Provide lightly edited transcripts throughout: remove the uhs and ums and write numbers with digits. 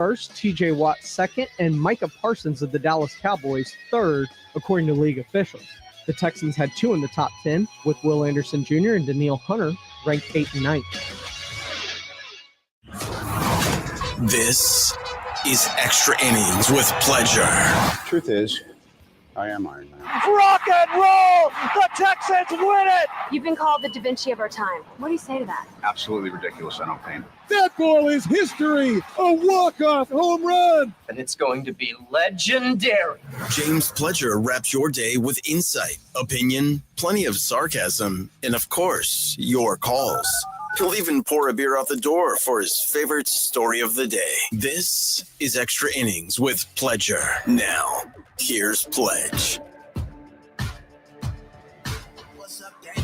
first, TJ Watt second, and Micah Parsons of the Dallas Cowboys third, according to league officials. The Texans had 2 in the top 10, with Will Anderson Jr. and Danielle Hunter ranked 8th and 9th. This is Extra Innings with Pleasure. Truth is, I am Iron Man. Rock and roll! The Texans win it! You've been called the Da Vinci of our time. What do you say to that? Absolutely ridiculous. I don't paint. That ball is history. A walk-off home run. And it's going to be legendary. James Pledger wraps your day with insight, opinion, plenty of sarcasm, and of course, your calls. He'll even pour a beer out the door for his favorite story of the day. This is Extra Innings with Pledger. Now, here's Pledge. What's up, Danger?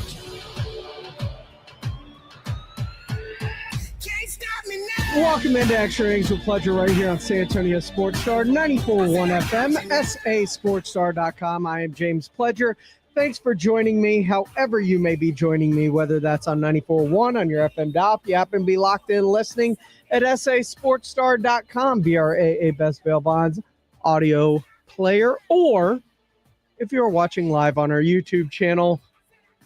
Can't stop me now. Welcome into Extra Innings with Pleasure right here on San Antonio Sports Star, 94.1 FM, sasportstar.com. I am James Pledger. Thanks for joining me, however you may be joining me, whether that's on 94.1 on your FM dial. If you happen to be locked in listening at sasportstar.com, BRAA Best Bail Bonds audio player, or if you're watching live on our YouTube channel,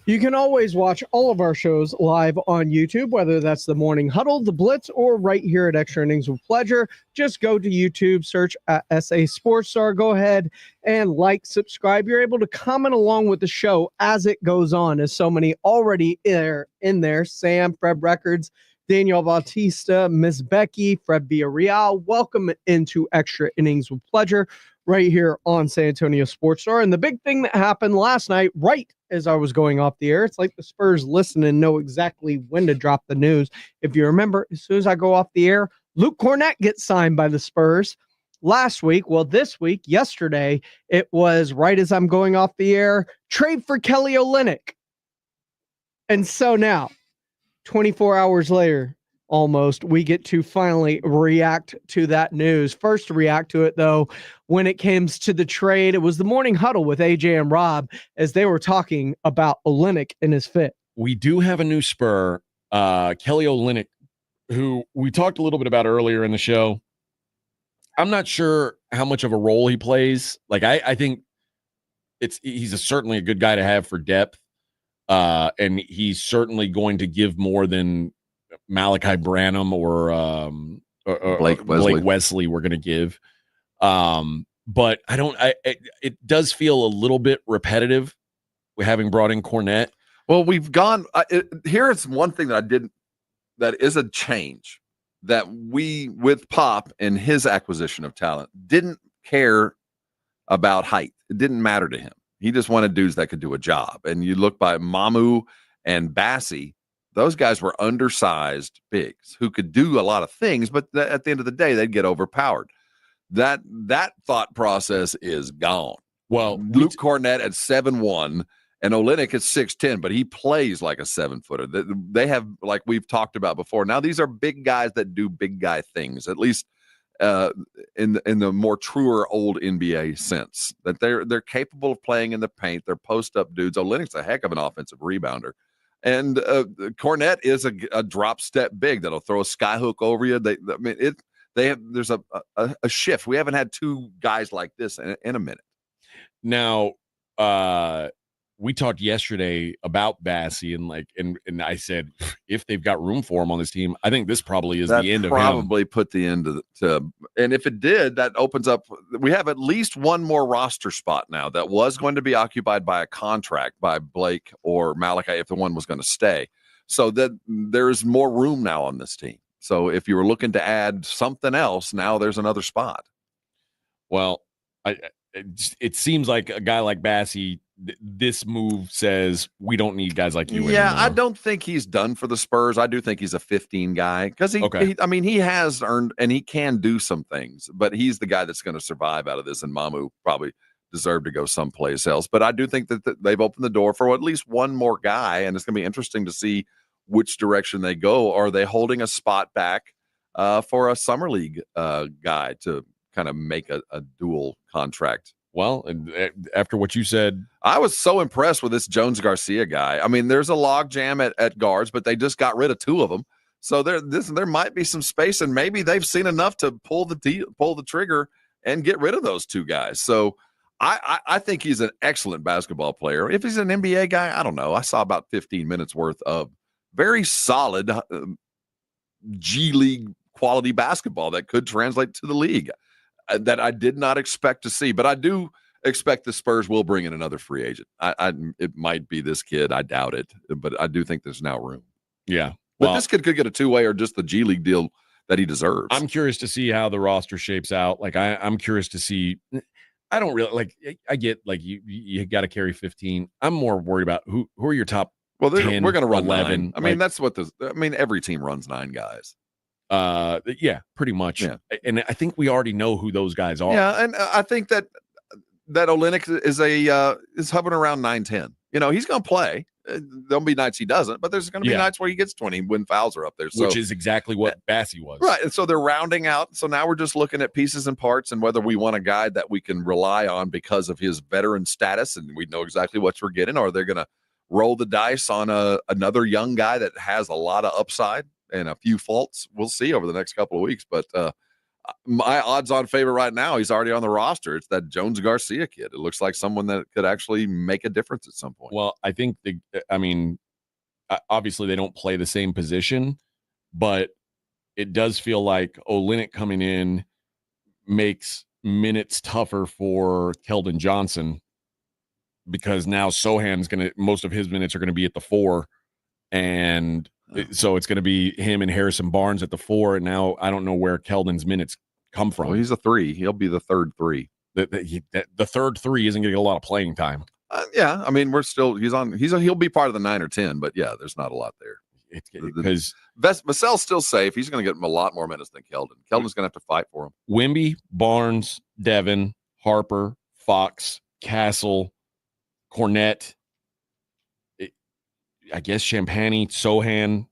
you can always watch all of our shows live on YouTube, whether that's the Morning Huddle, the Blitz, or right here at Extra Innings with Pleasure. Just go to YouTube, search at SA Sports Star. Go ahead and like, subscribe. You're able to comment along with the show as it goes on, as so many already in there. Sam, Fred Records, Daniel Bautista, Miss Becky, Fred Villarreal. Welcome into Extra Innings with Pleasure right here on San Antonio Sports Star. And the big thing that happened last night, right as I was going off the air, it's like the Spurs listen and know exactly when to drop the news. If you remember, as soon as I go off the air, Luke Cornett gets signed by the Spurs last week. Well, this week, yesterday, it was right as I'm going off the air, trade for Kelly Olynyk. And so now, 24 hours later, almost, we get to finally react to that news. First to react to it, though, when it comes to the trade, it was the Morning Huddle with AJ and Rob as they were talking about Olynyk and his fit. We do have a new Spur, Kelly Olynyk, who we talked a little bit about earlier in the show. I'm not sure how much of a role he plays. Like, I think he's certainly a good guy to have for depth, and he's certainly going to give more than Malachi Branham or Blake Wesley we're going to give. But it does feel a little bit repetitive with having brought in Cornette. Well, we've gone here's one thing that is a change that we, with Pop and his acquisition of talent, didn't care about height. It didn't matter to him. He just wanted dudes that could do a job. And you look by Mamu and Bassie, those guys were undersized bigs who could do a lot of things, but at the end of the day, they'd get overpowered. That thought process is gone. Well, Luke Cornett at 7'1", and Olynyk is 6'10", but he plays like a 7-footer. They have, like we've talked about before. Now these are big guys that do big guy things, at least in the more truer old NBA sense. That they're capable of playing in the paint. They're post up dudes. Olynyk's a heck of an offensive rebounder. And Cornette is a drop step big that'll throw a skyhook over you. There's a shift. We haven't had two guys like this in a minute. Now, we talked yesterday about Bassie and I said if they've got room for him on this team, I think this probably is the end of him. Probably put the end to and if it did, that opens up. We have at least one more roster spot now that was going to be occupied by a contract by Blake or Malachi if the one was going to stay. So that there's more room now on this team. So if you were looking to add something else, now there's another spot. Well, it seems like a guy like Bassie, this move says we don't need guys like you anymore. I don't think he's done for the Spurs. I do think he's a 15 guy because he has earned and he can do some things, but he's the guy that's going to survive out of this. And Mamu probably deserved to go someplace else. But I do think that they've opened the door for at least one more guy, and it's going to be interesting to see which direction they go. Are they holding a spot back for a summer league guy to kind of make a dual contract? Well, after what you said, I was so impressed with this Jones Garcia guy. I mean, there's a log jam at guards, but they just got rid of two of them. So there might be some space, and maybe they've seen enough to pull the trigger and get rid of those two guys. So I think he's an excellent basketball player. If he's an NBA guy, I don't know. I saw about 15 minutes worth of very solid G League quality basketball that could translate to the league that I did not expect to see. But I do expect the Spurs will bring in another free agent. It might be this kid. I doubt it, but I do think there's now room. Yeah. But this kid could get a two-way or just the G League deal that he deserves. I'm curious to see how the roster shapes out. Like I'm curious to see. I don't really like. I get like you got to carry 15. I'm more worried about who are your top. Well, 10, we're going to run 11. 9. I mean, that's what every team runs 9 guys. Yeah, pretty much. Yeah. And I think we already know who those guys are. Yeah, and I think that Olynyk is hovering around 9-10. He's going to play. There'll be nights he doesn't, but there's going to be nights where he gets 20 when fouls are up there. So, which is exactly what Bassey was. Right. And so they're rounding out. So now we're just looking at pieces and parts and whether we want a guy that we can rely on because of his veteran status and we know exactly what we're getting, or they're going to roll the dice on another young guy that has a lot of upside and a few faults. We'll see over the next couple of weeks. But my odds-on favorite right now, he's already on the roster. It's that Jones Garcia kid. It looks like someone that could actually make a difference at some point. Well, I think obviously they don't play the same position, but it does feel like Olynyk coming in makes minutes tougher for Keldon Johnson because now Sohan's most of his minutes are going to be at the 4, and so it's going to be him and Harrison Barnes at the 4. And now I don't know where Keldon's minutes come from. Well, he's a 3. He'll be the third 3. The third 3 isn't going to get a lot of playing time. Yeah, I mean, he'll be part of the 9 or 10, but yeah, there's not a lot there. It's because Vassell's still safe. He's going to get him a lot more minutes than Keldon. Keldon's going to have to fight for him. Wemby, Barnes, Devin, Harper, Fox, Castle, Cornette, I guess Champagny, Sohan,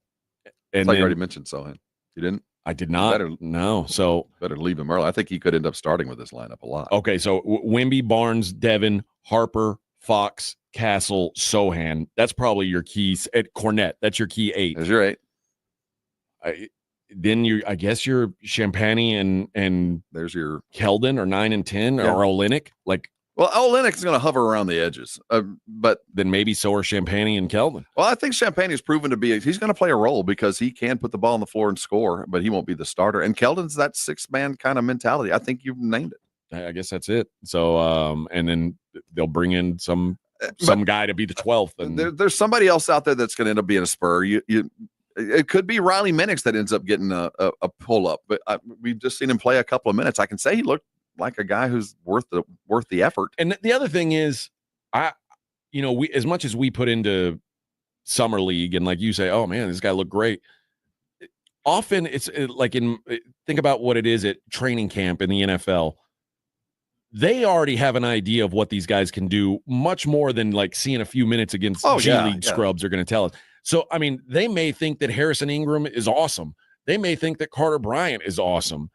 and I already mentioned Sohan. You didn't? I did not. No. So better leave him early. I think he could end up starting with this lineup a lot. Okay, so Wemby, Barnes, Devin, Harper, Fox, Castle, Sohan. That's probably your keys. At Cornette, that's your key 8. There's your 8. Then I guess your Champagny and there's your Keldon or 9 and 10 or Olynyk. Well, Olynyk's going to hover around the edges, but then maybe so are Champagny and Keldon. Well, I think Champagny's proven to be he's going to play a role because he can put the ball on the floor and score, but he won't be the starter. And Keldon's that 6-man kind of mentality. I think you've named it. I guess that's it. So, and then they'll bring in some guy to be the 12th. And there's somebody else out there that's going to end up being a Spur. It could be Riley Minix that ends up getting a pull up, but we've just seen him play a couple of minutes. I can say he looked like a guy who's worth the effort. And the other thing is, we as much as we put into summer league and like you say, oh man, this guy looked great. Often it's think about what it is at training camp in the NFL. They already have an idea of what these guys can do much more than like seeing a few minutes against G League scrubs are going to tell us. So, I mean, they may think that Harrison Ingram is awesome. They may think that Carter Bryant is awesome.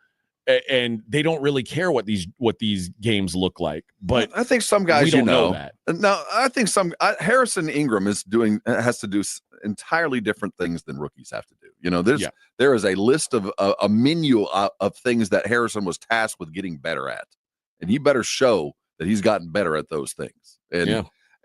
And they don't really care what these games look like. But I think some guys, we don't know that. No, I think Harrison Ingram has to do entirely different things than rookies have to do. There is a list of a menu of things that Harrison was tasked with getting better at, and he better show that he's gotten better at those things.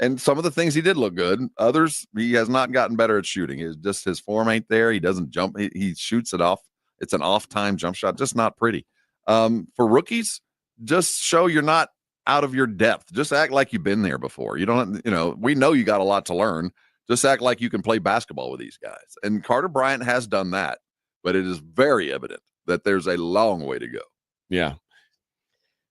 And some of the things he did look good. Others he has not gotten better at shooting. It's just his form ain't there. He doesn't jump. He shoots it off. It's an off-time jump shot, just not pretty. For rookies, just show you're not out of your depth. Just act like you've been there before. You don't, we know you got a lot to learn. Just act like you can play basketball with these guys. And Carter Bryant has done that, but it is very evident that there's a long way to go. Yeah.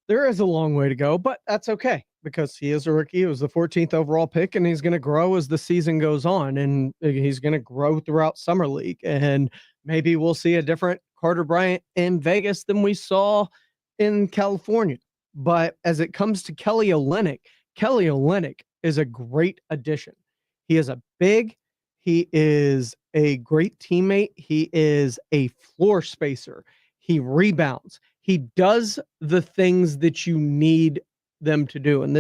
There is a long way to go, but that's okay because he is a rookie. He was the 14th overall pick, and he's going to grow as the season goes on, and he's going to grow throughout Summer League. And maybe we'll see a different Carter Bryant in Vegas than we saw in California. But as it comes to Kelly Olynyk is a great addition. He is he is a great teammate. He is a floor spacer. He rebounds. He does the things that you need them to do. And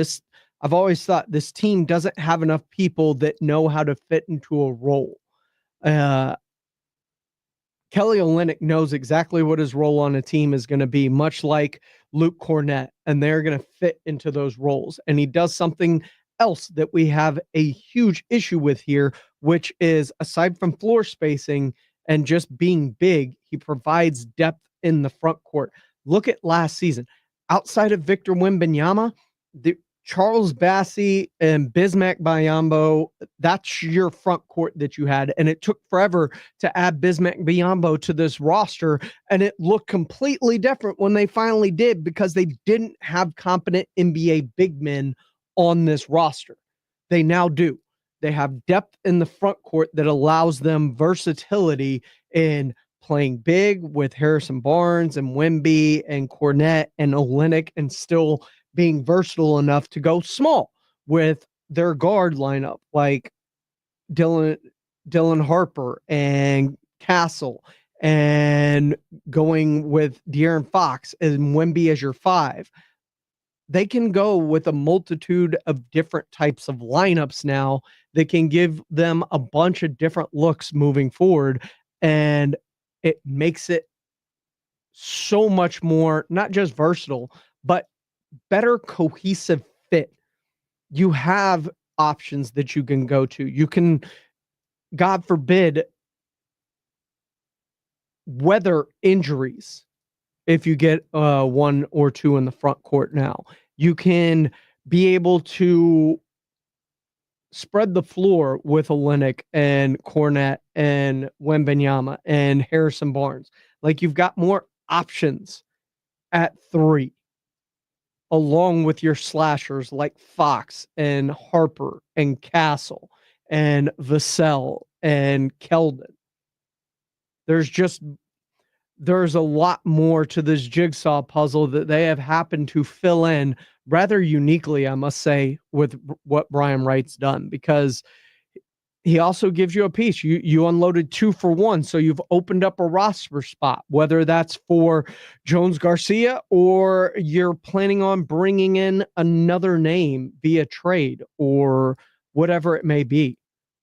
I've always thought this team doesn't have enough people that know how to fit into a role. Kelly Olynyk knows exactly what his role on a team is going to be, much like Luke Cornett, and they're going to fit into those roles. And he does something else that we have a huge issue with here, which is aside from floor spacing and just being big, he provides depth in the front court. Look at last season. Outside of Victor Wembanyama, Charles Bassey and Bismack Biyombo, that's your front court that you had. And it took forever to add Bismack Biyombo to this roster. And it looked completely different when they finally did, because they didn't have competent NBA big men on this roster. They now do. They have depth in the front court that allows them versatility in playing big with Harrison Barnes and Wemby and Cornette and Olynyk, and still being versatile enough to go small with their guard lineup, like Dylan Harper and Castle, and going with De'Aaron Fox and Wemby as your 5. They can go with a multitude of different types of lineups now that can give them a bunch of different looks moving forward. And it makes it so much more, not just versatile, but better cohesive fit. You have options that you can go to. You can, God forbid, weather injuries. If you get 1 or 2 in the front court now, you can be able to spread the floor with Olynyk and Cornette and Wembanyama and Harrison Barnes. Like, you've got more options at 3, along with your slashers like Fox and Harper and Castle and Vassell and Keldon. There's a lot more to this jigsaw puzzle that they have happened to fill in rather uniquely, I must say, with what Brian Wright's done, because he also gives you a piece. You unloaded 2 for 1, so you've opened up a roster spot, whether that's for Jones Garcia or you're planning on bringing in another name via trade or whatever it may be.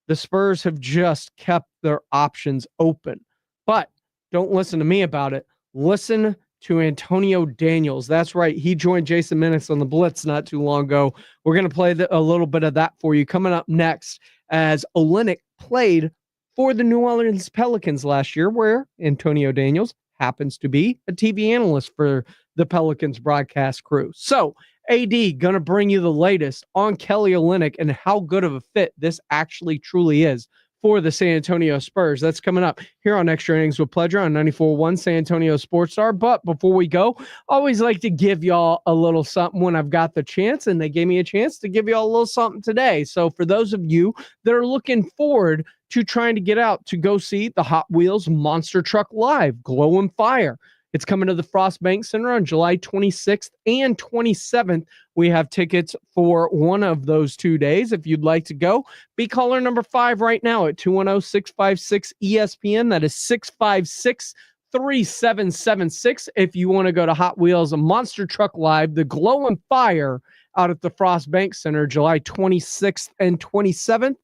The Spurs have just kept their options open. But don't listen to me about it. Listen to Antonio Daniels. That's right. He joined Jason Minix on the Blitz not too long ago. We're going to play a little bit of that for you coming up next, as Olynyk played for the New Orleans Pelicans last year, where Antonio Daniels happens to be a TV analyst for the Pelicans broadcast crew. So AD going to bring you the latest on Kelly Olynyk and how good of a fit this actually truly is for the San Antonio Spurs. That's coming up here on Extra Innings with Pleasure on 94.1 San Antonio Sports Star. But before we go, I always like to give y'all a little something when I've got the chance, and they gave me a chance to give y'all a little something today. So for those of you that are looking forward to trying to get out to go see the Hot Wheels Monster Truck Live, Glow and Fire, it's coming to the Frost Bank Center on July 26th and 27th. We have tickets for one of those 2 days. If you'd like to go, be caller number 5 right now at 210-656-ESPN. That is 656-3776. If you want to go to Hot Wheels Monster Truck Live, the Glow and Fire out at the Frost Bank Center, July 26th and 27th.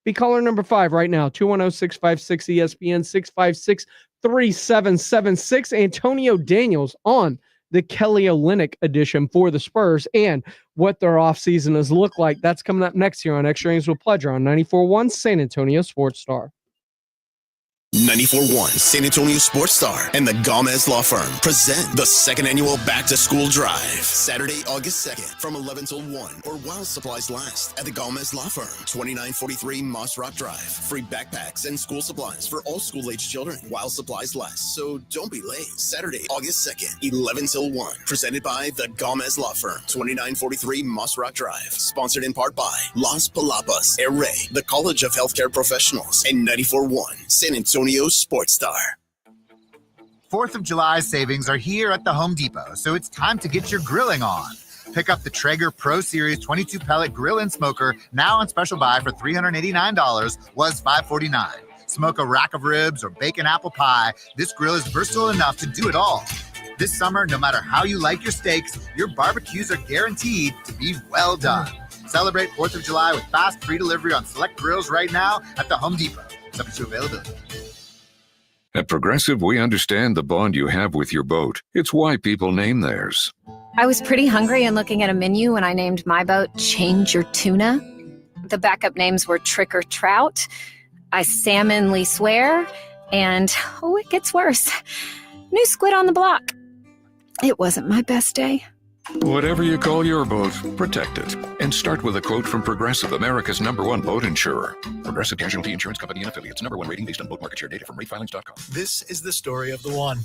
Be caller number 5 right now, 210-656-ESPN, 656-3776. Antonio Daniels on the Kelly Olynyk edition for the Spurs and what their offseason has looked like. That's coming up next year on Extra Innings with Pleasure on 94.1 San Antonio Sports Star. 94.1 San Antonio Sports Star and the Gomez Law Firm present the second annual Back to School Drive, Saturday, August 2nd from 11 till 1 or while supplies last at the Gomez Law Firm, 2943 Moss Rock Drive. Free backpacks and school supplies for all school-age children while supplies last, so don't be late. Saturday, August 2nd, 11 till 1. Presented by the Gomez Law Firm, 2943 Moss Rock Drive. Sponsored in part by Las Palapas, Array, the College of Healthcare Professionals, and 94.1 San Antonio Sports Star. 4th of July savings are here at the Home Depot, so it's time to get your grilling on. Pick up the Traeger Pro Series 22 pellet grill and smoker, now on special buy for $389, was $549. Smoke a rack of ribs or bake an apple pie. This grill is versatile enough to do it all. This summer, no matter how you like your steaks, your barbecues are guaranteed to be well done. Celebrate 4th of July with fast free delivery on select grills right now at the Home Depot. Subject to availability. At Progressive, we understand the bond you have with your boat. It's why people name theirs. I was pretty hungry and looking at a menu when I named my boat Change Your Tuna. The backup names were Trick or Trout, I Salmonly Swear, and, oh, it gets worse, New Squid on the Block. It wasn't my best day. Whatever you call your boat, protect it. And start with a quote from Progressive, America's #1 boat insurer. Progressive Casualty Insurance Company and Affiliates. #1 rating based on boat market share data from ratefilings.com. This is the story of the one.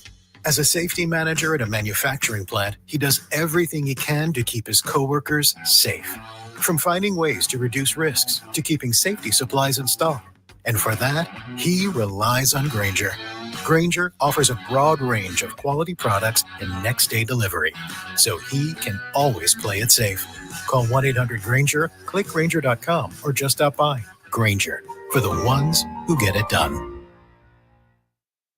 As a safety manager at a manufacturing plant, he does everything he can to keep his coworkers safe. From finding ways to reduce risks to keeping safety supplies in stock. And for that, he relies on Grainger. Grainger offers a broad range of quality products and next-day delivery, so he can always play it safe. Call 1-800-GRAINGER, click Grainger.com, or just stop by. Grainger, for the ones who get it done.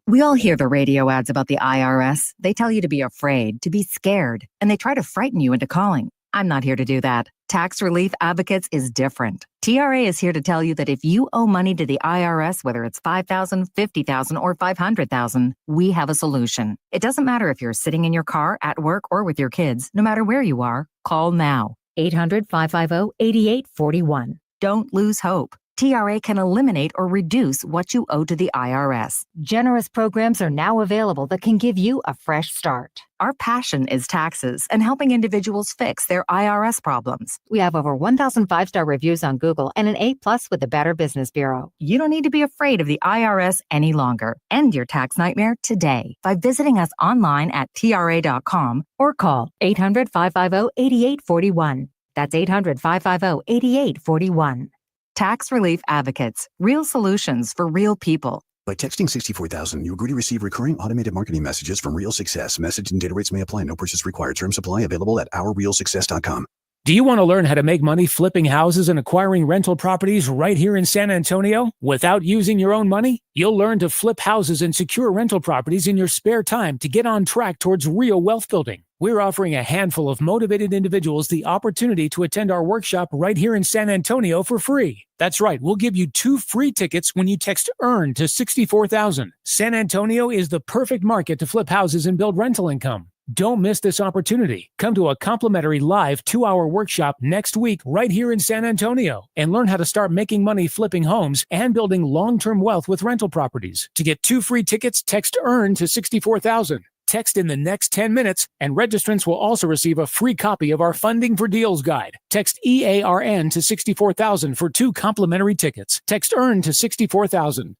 We all hear the radio ads about the IRS. They tell you to be afraid, to be scared, and they try to frighten you into calling. I'm not here to do that. Tax Relief Advocates is different. TRA is here to tell you that if you owe money to the IRS, whether it's $5,000, $50,000, or $500,000, we have a solution. It doesn't matter if you're sitting in your car, at work, or with your kids. No matter where you are, call now. 800-550-8841. Don't lose hope. TRA can eliminate or reduce what you owe to the IRS. Generous programs are now available that can give you a fresh start. Our passion is taxes and helping individuals fix their IRS problems. We have over 1,000 five-star reviews on Google and an A+ with the Better Business Bureau. You don't need to be afraid of the IRS any longer. End your tax nightmare today by visiting us online at TRA.com or call 800-550-8841. That's 800-550-8841. Tax Relief Advocates. Real solutions for real people. By texting 64,000, you agree to receive recurring automated marketing messages from Real Success. Message and data rates may apply. No purchase required. Terms apply. Available at ourrealsuccess.com. Do you want to learn how to make money flipping houses and acquiring rental properties right here in San Antonio without using your own money? You'll learn to flip houses and secure rental properties in your spare time to get on track towards real wealth building. We're offering a handful of motivated individuals the opportunity to attend our workshop right here in San Antonio for free. That's right, we'll give you 2 free tickets when you text EARN to 64,000. San Antonio is the perfect market to flip houses and build rental income. Don't miss this opportunity. Come to a complimentary live 2-hour workshop next week right here in San Antonio and learn how to start making money flipping homes and building long-term wealth with rental properties. To get 2 free tickets, text EARN to 64,000. Text in the next 10 minutes, and registrants will also receive a free copy of our Funding for Deals guide. Text EARN to 64,000 for 2 complimentary tickets. Text EARN to 64,000.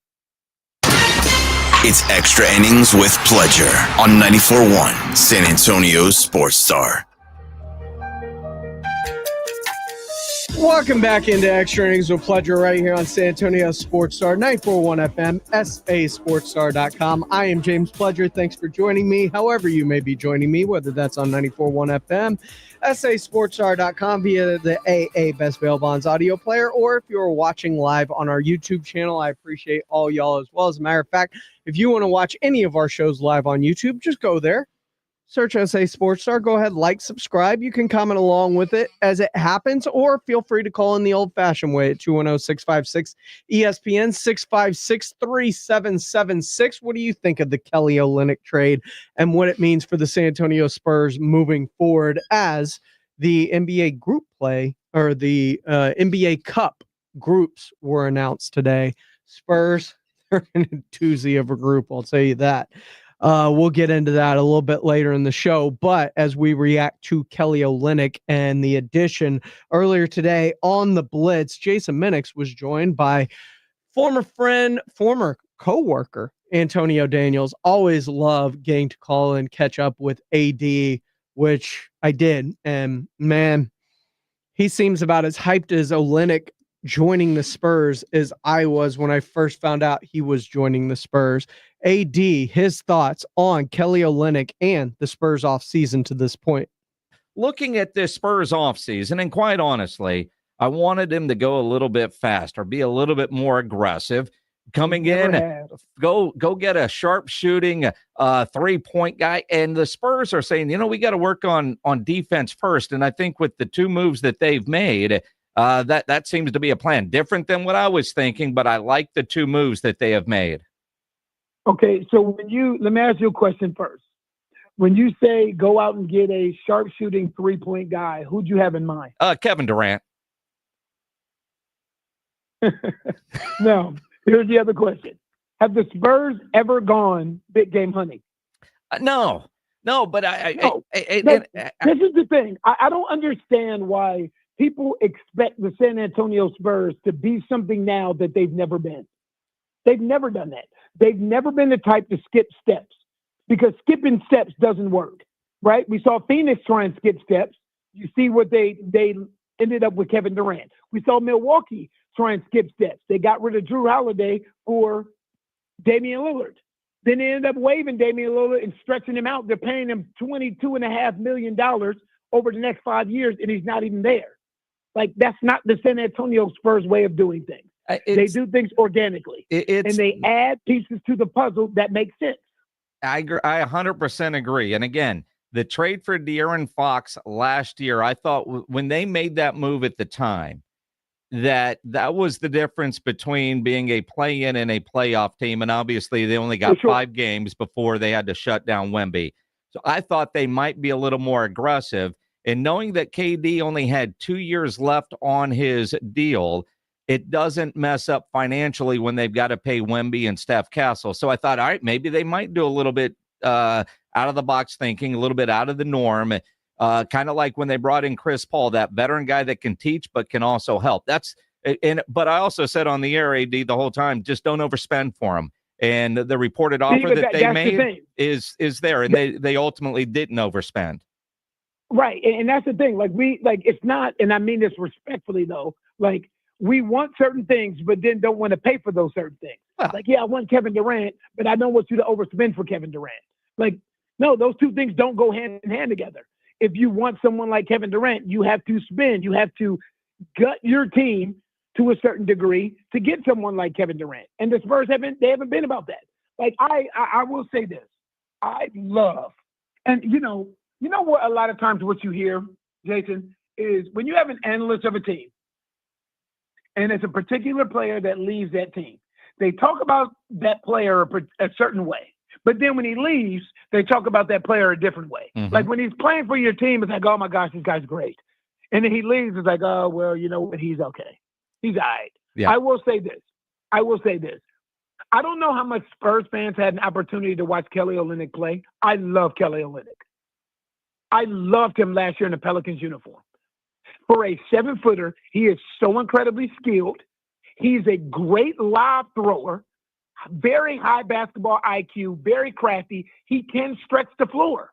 It's Extra Innings with Pledger on 94.1 San Antonio's Sports Star. Welcome back into Extra Innings with Pledger right here on San Antonio Sports Star, 94.1 FM, sasportstar.com. I am James Pledger. Thanks for joining me, however you may be joining me, whether that's on 94.1 FM, sasportstar.com via the AA Best Bail Bonds audio player, or if you're watching live on our YouTube channel. I appreciate all y'all as well. As a matter of fact, if you want to watch any of our shows live on YouTube, just go there. Search SA Sports Star. Go ahead, like, subscribe. You can comment along with it as it happens, or feel free to call in the old-fashioned way at 210-656-ESPN, 656-3776. What do you think of the Kelly Olynyk trade and what it means for the San Antonio Spurs moving forward as the NBA group play, or the NBA Cup groups were announced today? Spurs, they're in a doozy of a group, I'll tell you that. We'll get into that a little bit later in the show. But as we react to Kelly Olynyk and the addition earlier today on the Blitz, Jason Minix was joined by former friend, former co-worker, Antonio Daniels. Always love getting to call and catch up with AD, which I did. And man, he seems about as hyped as Olynyk joining the Spurs as I was when I first found out he was joining the Spurs. AD, his thoughts on Kelly Olynyk and the Spurs offseason to this point. Looking at this Spurs offseason, and quite honestly, I wanted him to go a little bit faster, be a little bit more aggressive. Coming in, go get a sharp shooting 3-point guy. And the Spurs are saying, we got to work on defense first. And I think with the 2 moves that they've made, that seems to be a plan. Different than what I was thinking, but I like the 2 moves that they have made. Okay, so let me ask you a question first. When you say go out and get a sharpshooting 3-point guy, who'd you have in mind? Kevin Durant. Now, here's the other question. Have the Spurs ever gone big game hunting? No, but this is the thing. I don't understand why people expect the San Antonio Spurs to be something now that they've never been. They've never done that. They've never been the type to skip steps because skipping steps doesn't work, right? We saw Phoenix try and skip steps. You see what they ended up with Kevin Durant. We saw Milwaukee try and skip steps. They got rid of Drew Holiday for Damian Lillard. Then they ended up waiving Damian Lillard and stretching him out. They're paying him $22.5 million over the next 5 years, and he's not even there. Like, that's not the San Antonio Spurs way of doing things. They do things organically, and they add pieces to the puzzle that make sense. I 100% agree. And again, the trade for De'Aaron Fox last year, I thought when they made that move at the time, that was the difference between being a play-in and a playoff team. And obviously they only got 5 games before they had to shut down Wemby. So I thought they might be a little more aggressive. And knowing that KD only had 2 years left on his deal, it doesn't mess up financially when they've got to pay Wemby and Steph Castle. So I thought, all right, maybe they might do a little bit out of the box thinking, a little bit out of the norm. Kind of like when they brought in Chris Paul, that veteran guy that can teach but can also help. But I also said on the air, AD, the whole time, just don't overspend for him. And the reported offer that they made is there, and they ultimately didn't overspend. Right, and that's the thing. It's not, and I mean this respectfully though. Like, we want certain things, but then don't want to pay for those certain things. I want Kevin Durant, but I don't want you to overspend for Kevin Durant. No, those two things don't go hand in hand together. If you want someone like Kevin Durant, you have to spend. You have to gut your team to a certain degree to get someone like Kevin Durant. And the Spurs haven't been about that. I will say this. I love, and you know what, a lot of times what you hear, Jason, is when you have an analyst of a team, and it's a particular player that leaves that team, they talk about that player a certain way. But then when he leaves, they talk about that player a different way. Mm-hmm. Like when he's playing for your team, it's like, oh my gosh, this guy's great. And then he leaves, it's like, oh, well, you know what? He's okay. He's all right. Yeah. I will say this. I don't know how much Spurs fans had an opportunity to watch Kelly Olynyk play. I love Kelly Olynyk. I loved him last year in the Pelicans uniform. For a 7-footer, he is so incredibly skilled. He's a great lob thrower, very high basketball IQ, very crafty. He can stretch the floor.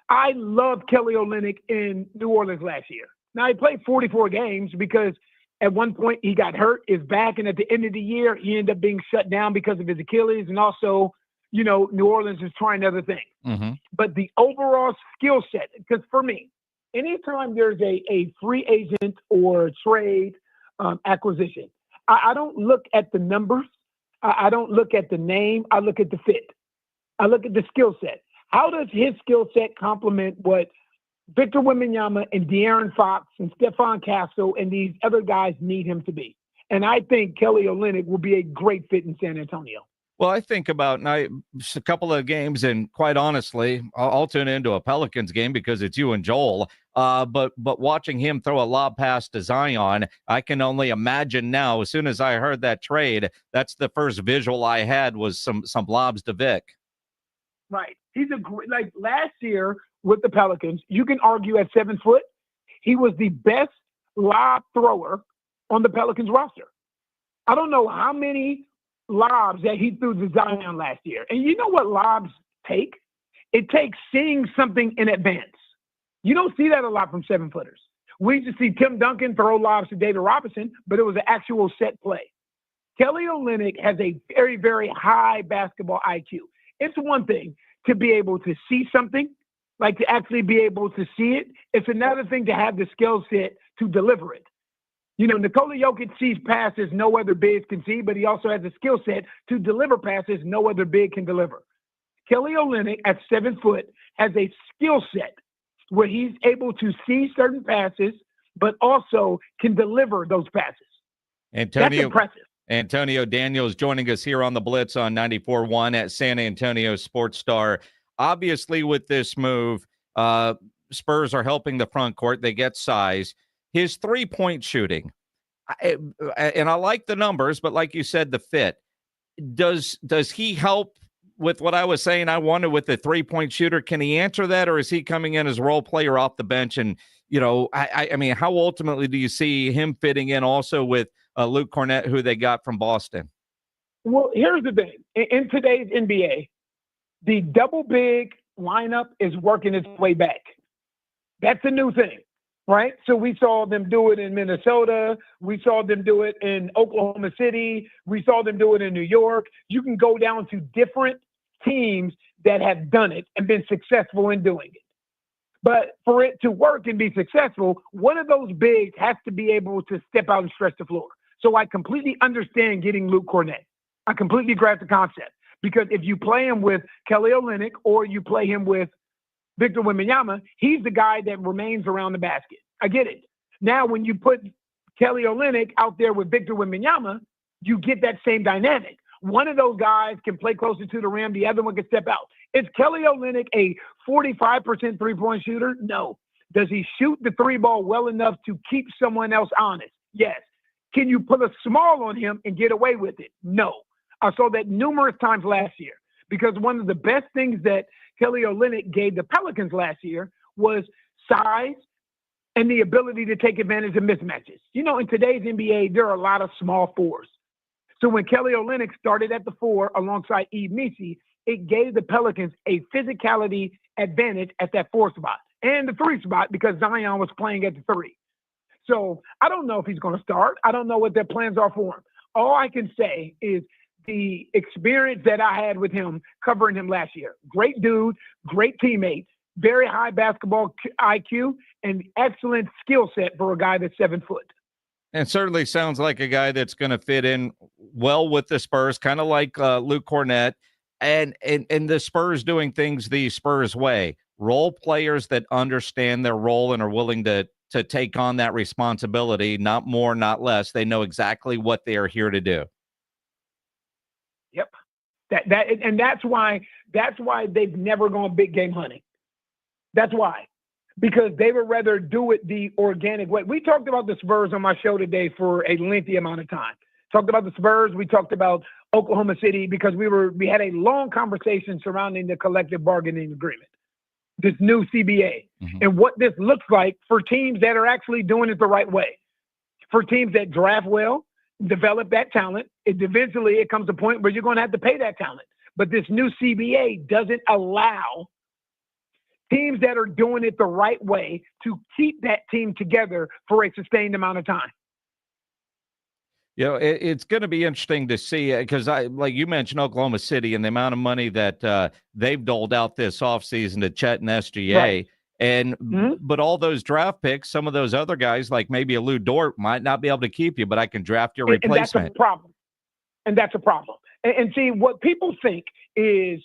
I loved Kelly Olynyk in New Orleans last year. Now, he played 44 games because at one point he got hurt, his back, and at the end of the year, he ended up being shut down because of his Achilles, and also, New Orleans is trying other things. Mm-hmm. But the overall skill set, because for me, anytime there's a free agent or trade acquisition, I don't look at the numbers. I don't look at the name. I look at the fit. I look at the skill set. How does his skill set complement what Victor Wembanyama and De'Aaron Fox and Stephon Castle and these other guys need him to be? And I think Kelly Olynyk will be a great fit in San Antonio. Well, I think about a couple of games, and quite honestly, I'll tune into a Pelicans game because it's you and Joel. But watching him throw a lob pass to Zion, I can only imagine now. As soon as I heard that trade, that's the first visual I had was some lobs to Vic. Right. He's last year with the Pelicans, you can argue at 7 foot, he was the best lob thrower on the Pelicans roster. I don't know how many lobs that he threw to Zion last year. And you know what lobs take? It takes seeing something in advance. You don't see that a lot from 7-footers. We used to see Tim Duncan throw lobs to David Robinson, but it was an actual set play. Kelly Olynyk has a very, very high basketball IQ. It's one thing to be able to see something, like to actually be able to see it. It's another thing to have the skill set to deliver it. Nikola Jokic sees passes no other bigs can see, but he also has the skill set to deliver passes no other big can deliver. Kelly Olynyk at 7 foot has a skill set where he's able to see certain passes, but also can deliver those passes. Antonio, that's impressive. Antonio Daniels joining us here on the Blitz on 94.1 at San Antonio Sports Star. Obviously, with this move, Spurs are helping the front court. They get size. His three-point shooting, and I like the numbers, but like you said, the fit. Does he help with what I was saying I wanted with the three-point shooter? Can he answer that, or is he coming in as role player off the bench? And, I mean, how ultimately do you see him fitting in also with Luke Cornett, who they got from Boston? Well, here's the thing. In today's NBA, the double big lineup is working its way back. That's a new thing, right? So we saw them do it in Minnesota. We saw them do it in Oklahoma City. We saw them do it in New York. You can go down to different teams that have done it and been successful in doing it. But for it to work and be successful, one of those bigs has to be able to step out and stretch the floor. So I completely understand getting Luke Cornett. I completely grasp the concept. Because if you play him with Kelly Olynyk or you play him with Victor Wembanyama, he's the guy that remains around the basket. I get it. Now, when you put Kelly Olynyk out there with Victor Wembanyama, you get that same dynamic. One of those guys can play closer to the rim. The other one can step out. Is Kelly Olynyk a 45% three-point shooter? No. Does he shoot the three ball well enough to keep someone else honest? Yes. Can you put a small on him and get away with it? No. I saw that numerous times last year because one of the best things that Kelly Olynyk gave the Pelicans last year was size and the ability to take advantage of mismatches. In today's NBA, there are a lot of small fours. So when Kelly Olynyk started at the 4 alongside Yves Missi, it gave the Pelicans a physicality advantage at that 4 spot and the 3 spot because Zion was playing at the 3. So I don't know if he's going to start. I don't know what their plans are for him. All I can say is the experience that I had with him covering him last year. Great dude, great teammate, very high basketball IQ, and excellent skill set for a guy that's 7 foot. And certainly sounds like a guy that's going to fit in well with the Spurs, kind of like Luke Cornett, and the Spurs doing things the Spurs way. Role players that understand their role and are willing to take on that responsibility, not more, not less. They know exactly what they are here to do. Yep. That's why they've never gone big game hunting. That's why. Because they would rather do it the organic way. We talked about the Spurs on my show today for a lengthy amount of time. Talked about the Spurs. We talked about Oklahoma City because we had a long conversation surrounding the collective bargaining agreement, this new CBA, and what this looks like for teams that are actually doing it the right way. For teams that draft well, develop that talent, eventually it comes to a point where you're going to have to pay that talent. But this new CBA doesn't allow teams that are doing it the right way to keep that team together for a sustained amount of time. It's going to be interesting to see because like you mentioned, Oklahoma City and the amount of money that they've doled out this offseason to Chet and SGA. Right. And but all those draft picks, some of those other guys, like maybe a Lou Dort, might not be able to keep you, but I can draft your replacement. And that's a problem. And see, what people think is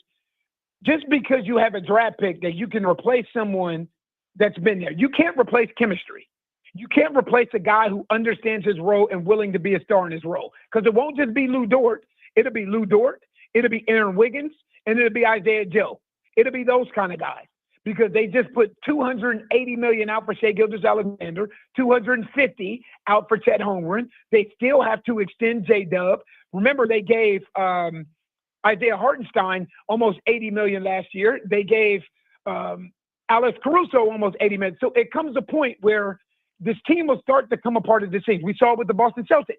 just because you have a draft pick that you can replace someone that's been there. You can't replace chemistry. You can't replace a guy who understands his role and willing to be a star in his role. Because it won't just be Lou Dort. It'll be Lou Dort. It'll be Aaron Wiggins. And it'll be Isaiah Joe. It'll be those kind of guys. Because they just put $280 million out for Shai Gilgeous-Alexander, $250 out for Chet Holmgren. They still have to extend J-Dub. Remember, they gave Isaiah Hartenstein almost $80 million last year. They gave Alex Caruso almost $80 million. So it comes a point where this team will start to come apart at the seams. We saw it with the Boston Celtics,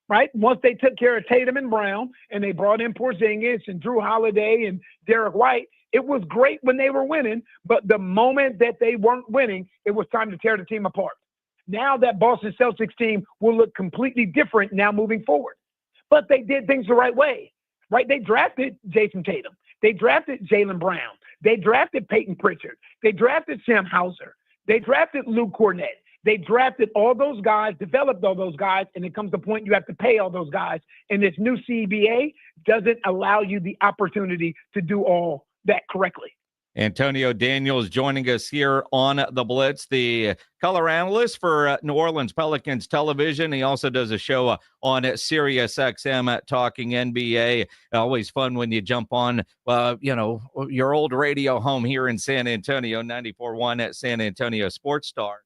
right? Once they took care of Tatum and Brown and they brought in Porzingis and Drew Holiday and Derek White, it was great when they were winning, but the moment that they weren't winning, it was time to tear the team apart. Now that Boston Celtics team will look completely different now moving forward. But they did things the right way, right? They drafted Jason Tatum. They drafted Jaylen Brown. They drafted Peyton Pritchard. They drafted Sam Hauser. They drafted Luke Cornett. They drafted all those guys, developed all those guys, and it comes to the point you have to pay all those guys. And this new CBA doesn't allow you the opportunity to do all that correctly. Antonio Daniels joining us here on The Blitz, the color analyst for New Orleans Pelicans television. He also does a show on Sirius XM talking NBA. Always fun when you jump on, your old radio home here in San Antonio, 94.1 at San Antonio Sports Star.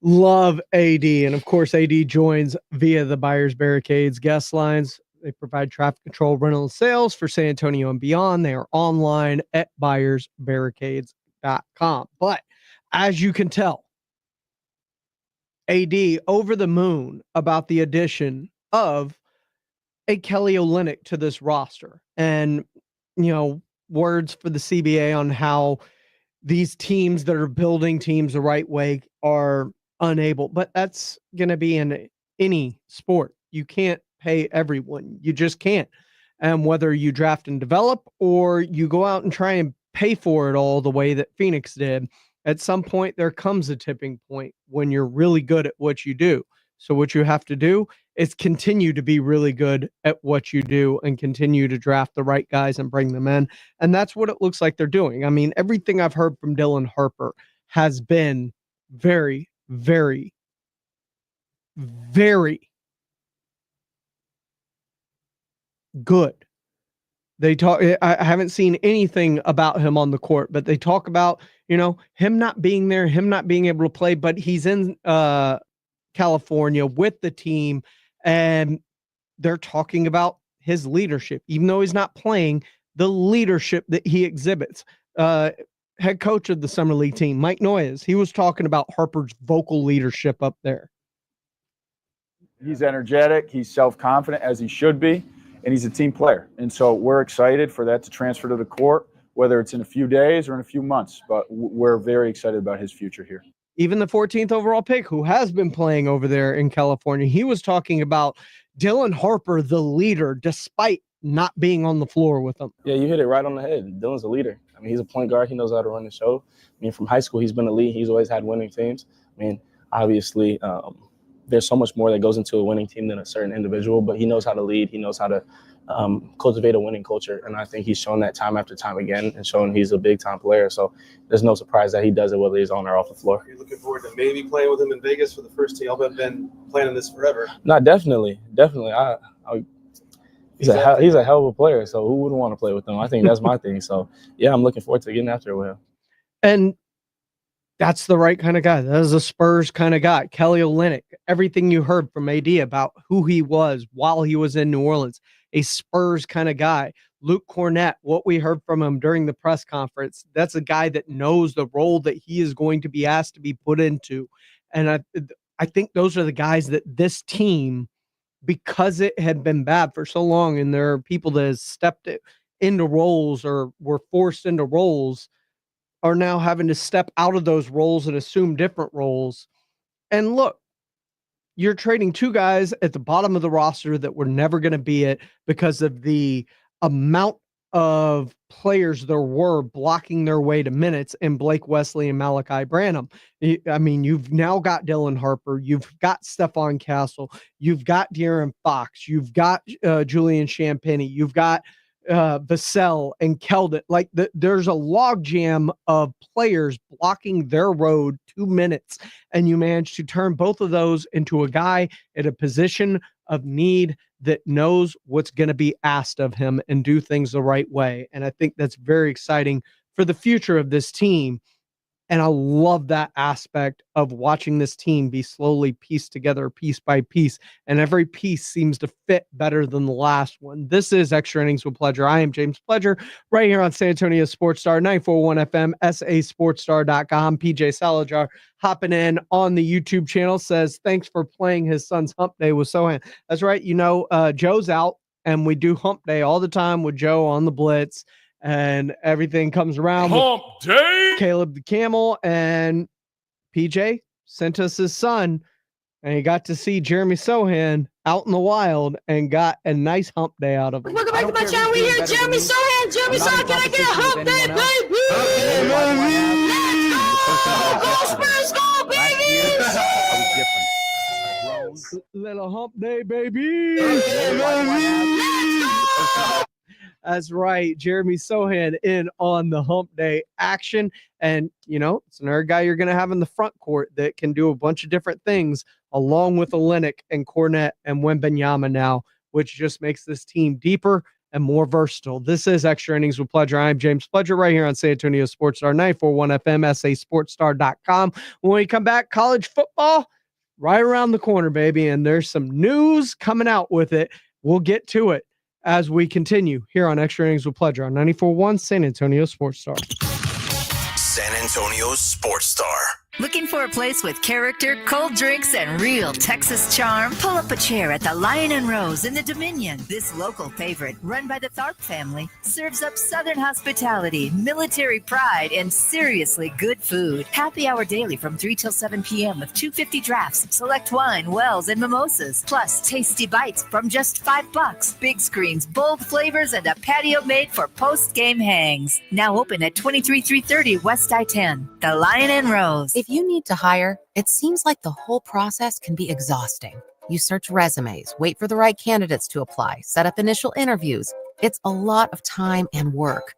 Love AD. And of course, AD joins via the Buyers Barricades guest lines. They provide traffic control, rental, and sales for San Antonio and beyond. They are online at buyersbarricades.com. But as you can tell, AD over the moon about the addition of a Kelly Olynyk to this roster. And, words for the CBA on how these teams that are building teams the right way are unable. But that's going to be in any sport. You can't pay everyone. You just can't. And whether you draft and develop or you go out and try and pay for it all the way that Phoenix did, at some point there comes a tipping point when you're really good at what you do. So what you have to do is continue to be really good at what you do and continue to draft the right guys and bring them in. And that's what it looks like they're doing. I mean, everything I've heard from Dylan Harper has been very, very, very good. They talk. I haven't seen anything about him on the court, but they talk about, him not being there, him not being able to play, but he's in California with the team, and they're talking about his leadership, even though he's not playing, the leadership that he exhibits. Head coach of the Summer League team, Mike Noyes, he was talking about Harper's vocal leadership up there. He's energetic. He's self-confident, as he should be. And he's a team player. And so we're excited for that to transfer to the court, whether it's in a few days or in a few months. But we're very excited about his future here. Even the 14th overall pick, who has been playing over there in California, he was talking about Dylan Harper, the leader, despite not being on the floor with them. Yeah, you hit it right on the head. Dylan's a leader. I mean, he's a point guard. He knows how to run the show. I mean, from high school, he's been elite. He's always had winning teams. I mean, obviously, there's so much more that goes into a winning team than a certain individual, but he knows how to lead. He knows how to cultivate a winning culture. And I think he's shown that time after time again and shown he's a big time player. So there's no surprise that he does it whether he's on or off the floor. You're looking forward to maybe playing with him in Vegas for the first team. Y'all have been planning this forever. No, definitely. He's a hell of a player. So who wouldn't want to play with him? I think that's my thing. So yeah, I'm looking forward to getting after it with him. And that's the right kind of guy. That is a Spurs kind of guy. Kelly Olynyk, everything you heard from AD about who he was while he was in New Orleans, a Spurs kind of guy. Luke Cornett, what we heard from him during the press conference, that's a guy that knows the role that he is going to be asked to be put into. And I think those are the guys that this team, because it had been bad for so long and there are people that have stepped into roles or were forced into roles, are now having to step out of those roles and assume different roles. And look, you're trading two guys at the bottom of the roster that were never going to be it because of the amount of players there were blocking their way to minutes in Blake Wesley and Malachi Branham. I mean, you've now got Dylan Harper, you've got Stephon Castle, you've got De'Aaron Fox, you've got Julian Champagnie, you've got Vassell and Keldon. Like there's a logjam of players blocking their road 2 minutes, and you manage to turn both of those into a guy at a position of need that knows what's going to be asked of him and do things the right way. And I think that's very exciting for the future of this team. And I love that aspect of watching this team be slowly pieced together piece by piece. And every piece seems to fit better than the last one. This is Extra Innings with Pledger. I am James Pledger right here on San Antonio Sports Star, 94.1 FM, sasportstar.com. PJ Salajar hopping in on the YouTube channel says, thanks for playing his son's hump day with Sohan. That's right. Joe's out and we do hump day all the time with Joe on the Blitz. And everything comes around. Hump day. Caleb the Camel, and PJ sent us his son, and he got to see Jeremy Sohan out in the wild and got a nice hump day out of it. Welcome back to my channel. We here, Jeremy Sohan. Jeremy Sohan, can I get a hump day, baby? Let's go, Spurs, go, baby! Little hump day, baby. That's right. Jeremy Sohan in on the hump day action. And, it's another guy you're going to have in the front court that can do a bunch of different things along with Olenek and Cornette and Wembanyama now, which just makes this team deeper and more versatile. This is Extra Innings with Pledger. I'm James Pledger right here on San Antonio Sports Star 941 FM, sasportstar.com. When we come back, college football right around the corner, baby. And there's some news coming out with it. We'll get to it as we continue here on Extra Innings with Pledger on 94.1 San Antonio Sports Star. San Antonio Sports Star. Looking for a place with character, cold drinks, and real Texas charm? Pull up a chair at the Lion and Rose in the Dominion. This local favorite, run by the Tharp family, serves up Southern hospitality, military pride, and seriously good food. Happy hour daily from 3 till 7 p.m. with $2.50 drafts, select wine, wells, and mimosas. Plus, tasty bites from just $5. Big screens, bold flavors, and a patio made for post-game hangs. Now open at 23330 West I-10. The Lion and Rose. If you need to hire, it seems like the whole process can be exhausting. You search resumes, wait for the right candidates to apply, set up initial interviews. It's a lot of time and work.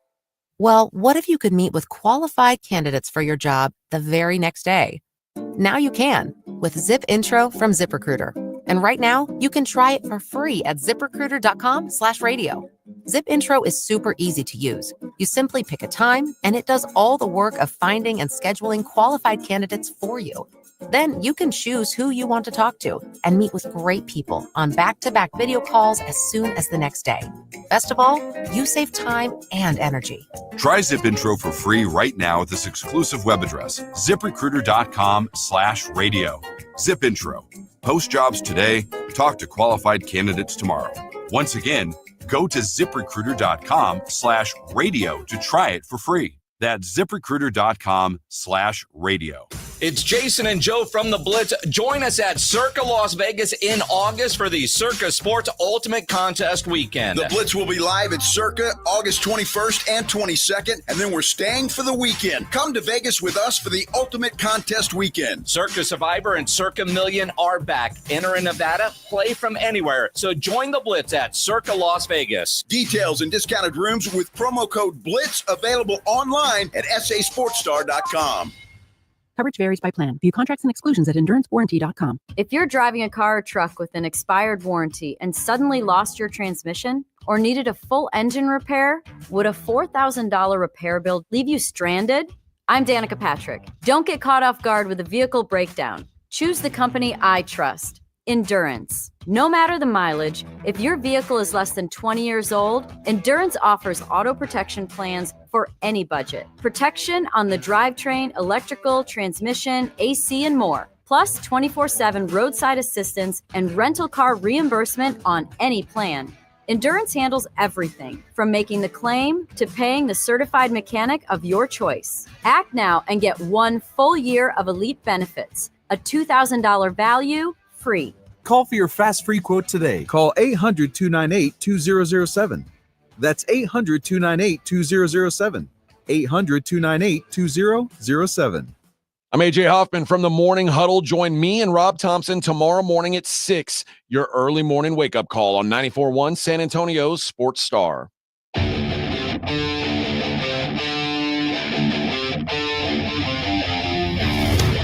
Well, what if you could meet with qualified candidates for your job the very next day? Now you can with Zip Intro from ZipRecruiter. And right now, you can try it for free at ZipRecruiter.com/radio. Zip Intro is super easy to use. You simply pick a time, and it does all the work of finding and scheduling qualified candidates for you. Then you can choose who you want to talk to and meet with great people on back-to-back video calls as soon as the next day. Best of all, you save time and energy. Try Zip Intro for free right now at this exclusive web address, ZipRecruiter.com/radio. Zip Intro. Post jobs today, talk to qualified candidates tomorrow. Once again, go to ZipRecruiter.com/radio to try it for free. That's ZipRecruiter.com/radio. It's Jason and Joe from the Blitz. Join us at Circa Las Vegas in August for the Circa Sports Ultimate Contest Weekend. The Blitz will be live at Circa August 21st and 22nd, and then we're staying for the weekend. Come to Vegas with us for the Ultimate Contest Weekend. Circa Survivor and Circa Million are back. Enter in Nevada, play from anywhere. So join the Blitz at Circa Las Vegas. Details and discounted rooms with promo code BLITZ available online at sasportstar.com. Coverage varies by plan. View contracts and exclusions at endurancewarranty.com. If you're driving a car or truck with an expired warranty and suddenly lost your transmission or needed a full engine repair, would a $4,000 repair bill leave you stranded? I'm Danica Patrick. Don't get caught off guard with a vehicle breakdown. Choose the company I trust, Endurance. No matter the mileage, if your vehicle is less than 20 years old, Endurance offers auto protection plans for any budget. Protection on the drivetrain, electrical, transmission, AC, and more. Plus 24/7 roadside assistance and rental car reimbursement on any plan. Endurance handles everything from making the claim to paying the certified mechanic of your choice. Act now and get 1 full year of elite benefits, a $2,000 value, free. Call for your fast free quote today. Call 800-298-2007. That's 800-298-2007. 800-298-2007. I'm AJ Hoffman from the Morning Huddle. Join me and Rob Thompson tomorrow morning at 6. Your early morning wake-up call on 94.1 San Antonio's Sports Star.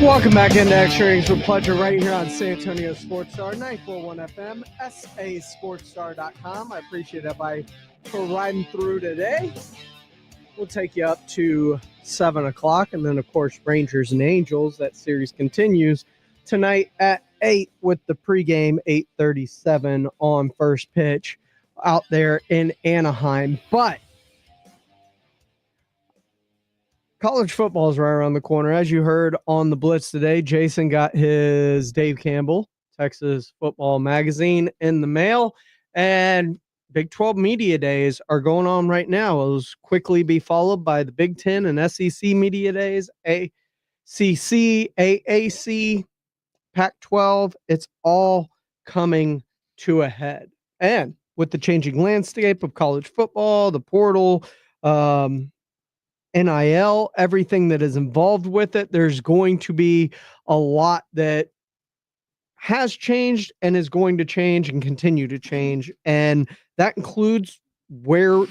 Welcome back into Extra Innings with Pledger right here on San Antonio Sports Star, 941 FM, sasportstar.com. I appreciate everybody for riding through today. We'll take you up to 7 o'clock, and then, of course, Rangers and Angels. That series continues tonight at 8 with the pregame 8:37 on first pitch out there in Anaheim. But college football is right around the corner. As you heard on the Blitz today, Jason got his Dave Campbell, Texas Football Magazine, in the mail. And Big 12 Media Days are going on right now. Those quickly be followed by the Big 10 and SEC Media Days, ACC, AAC, Pac-12. It's all coming to a head. And with the changing landscape of college football, the portal, NIL, everything that is involved with it, there's going to be a lot that has changed and is going to change and continue to change. And that includes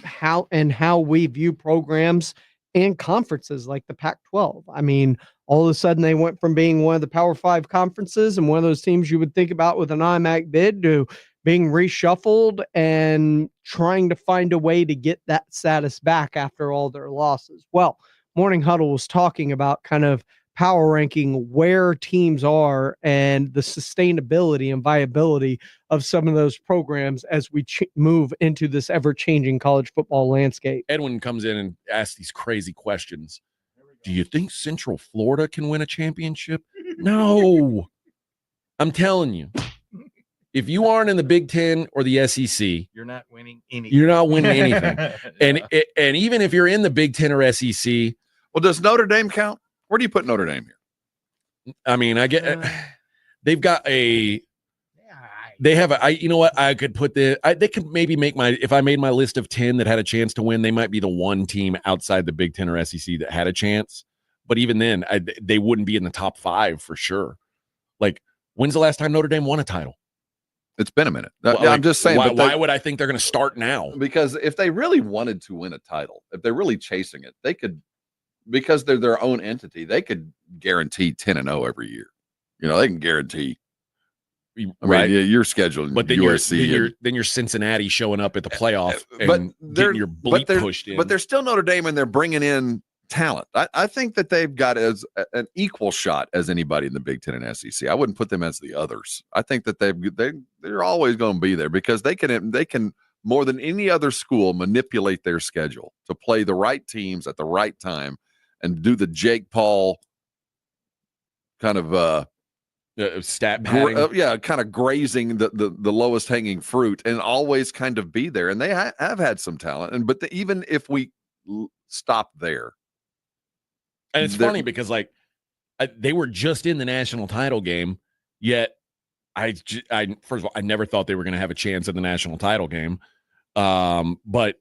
how we view programs and conferences like the Pac-12. I mean, all of a sudden they went from being one of the Power 5 conferences and one of those teams you would think about with an automatic bid to being reshuffled and trying to find a way to get that status back after all their losses. Well, Morning Huddle was talking about kind of power ranking where teams are and the sustainability and viability of some of those programs as we move into this ever-changing college football landscape. Edwin comes in and asks these crazy questions. Do you think Central Florida can win a championship? No. I'm telling you. If you aren't in the Big Ten or the SEC, you're not winning anything. You're not winning anything. And even if you're in the Big Ten or SEC, well, does Notre Dame count? Where do you put Notre Dame here? I mean, they've got you know what? I could put they could maybe make if I made my list of 10 that had a chance to win, they might be the one team outside the Big Ten or SEC that had a chance. But even then, they wouldn't be in the top 5 for sure. Like, when's the last time Notre Dame won a title? It's been a minute. Well, I'm just saying. Why would I think they're going to start now? Because if they really wanted to win a title, if they're really chasing it, they could, because they're their own entity, they could guarantee 10-0 every year. You know, they can guarantee. Right, your schedule, but then USC, you're Cincinnati showing up at the playoff, but and getting your bleep pushed in. But they're still Notre Dame, and they're bringing in talent. I think that they've got as an equal shot as anybody in the Big Ten and SEC. I wouldn't put them as the others. I think that they're always going to be there because they can more than any other school manipulate their schedule to play the right teams at the right time and do the Jake Paul kind of stat padding. Kind of grazing the lowest hanging fruit and always kind of be there. And they have had some talent, but even if we stop there. And it's funny because they were just in the national title game, yet I first of all, I never thought they were going to have a chance in the national title game. But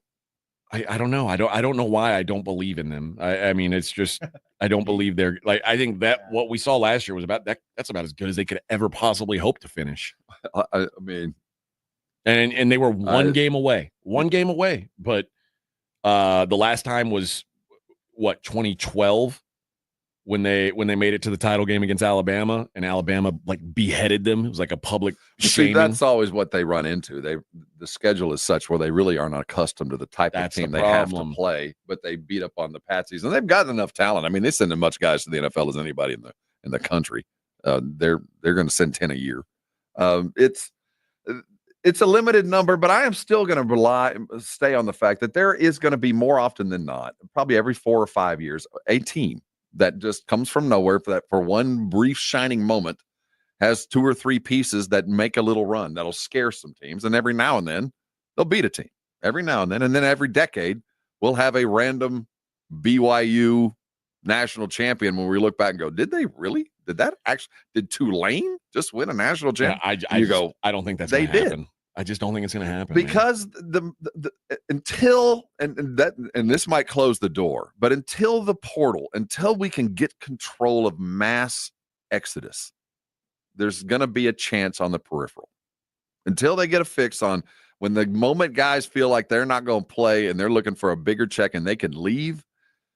I don't know. I don't know why I don't believe in them. I mean, it's just, I don't believe they're I think that what we saw last year was about that. That's about as good as they could ever possibly hope to finish. I mean, and they were one game away, but the last time was what, 2012 when they made it to the title game against Alabama, and Alabama beheaded them. It was like a public shaming. See, that's always what they run into. The schedule is such where they really are not accustomed to the type of team they have to play, but they beat up on the patsies, and they've got enough talent. I mean, they send as much guys to the NFL as anybody in the country. They're going to send 10 a year. It's a limited number, but I am still going to stay on the fact that there is going to be more often than not, probably every 4 or 5 years, a team that just comes from nowhere for one brief shining moment, has 2 or 3 pieces that make a little run that'll scare some teams, and every now and then they'll beat a team. Every now and then every decade we'll have a random BYU national champion when we look back and go, did they really? Did Tulane just win a national championship? Yeah, I don't think that's they gonna did. happen. I just don't think it's going to happen because until this might close the door, but until we can get control of mass exodus, there's going to be a chance on the peripheral. Until they get a fix on when the moment guys feel like they're not going to play and they're looking for a bigger check and they can leave,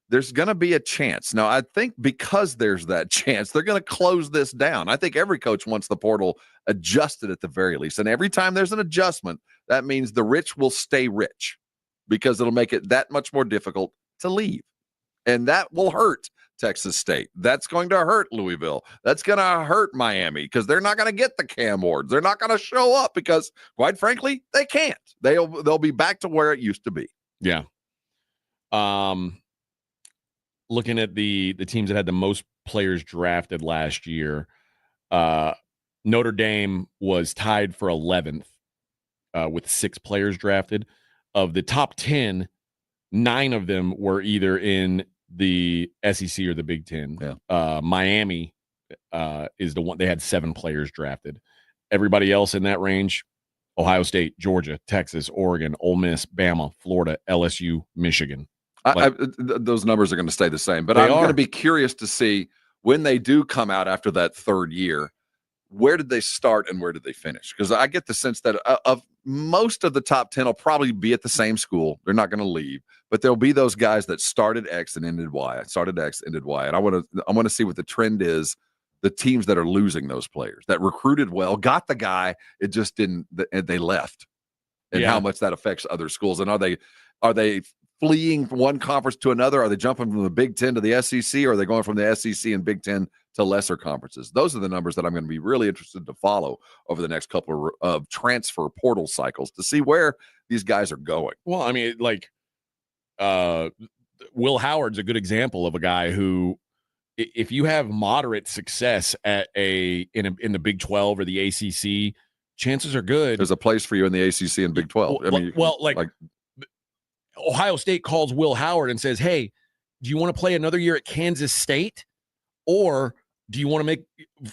there's going to be a chance. Now, I think because there's that chance, they're going to close this down. I think every coach wants the portal adjusted at the very least. And every time there's an adjustment, that means the rich will stay rich because it'll make it that much more difficult to leave. And that will hurt Texas State. That's going to hurt Louisville. That's going to hurt Miami because they're not going to get the Cam Wards. They're not going to show up because, quite frankly, they can't. They'll be back to where it used to be. Yeah. Looking at the teams that had the most players drafted last year, Notre Dame was tied for 11th with 6 players drafted. Of the top 10, 9 of them were either in the SEC or the Big Ten. Yeah. Miami is the one. They had 7 players drafted. Everybody else in that range, Ohio State, Georgia, Texas, Oregon, Ole Miss, Bama, Florida, LSU, Michigan. Those numbers are going to stay the same, but I'm going to be curious to see when they do come out after that third year, where did they start and where did they finish? Because I get the sense that of most of the top 10 will probably be at the same school. They're not going to leave, but there'll be those guys that started X and ended Y. Started X, ended Y. And I want to see what the trend is. The teams that are losing those players that recruited well, got the guy, it just didn't. They left, and how much that affects other schools. And are they fleeing from one conference to another? Are they jumping from the Big Ten to the SEC, or are they going from the SEC and Big Ten to lesser conferences? Those are the numbers that I'm going to be really interested to follow over the next couple of transfer portal cycles to see where these guys are going. Well, I mean, like Will Howard's a good example of a guy who, if you have moderate success at in the Big 12 or the ACC, chances are good there's a place for you in the ACC and Big 12. Like Ohio State calls Will Howard and says, "Hey, do you want to play another year at Kansas State, or do you want to make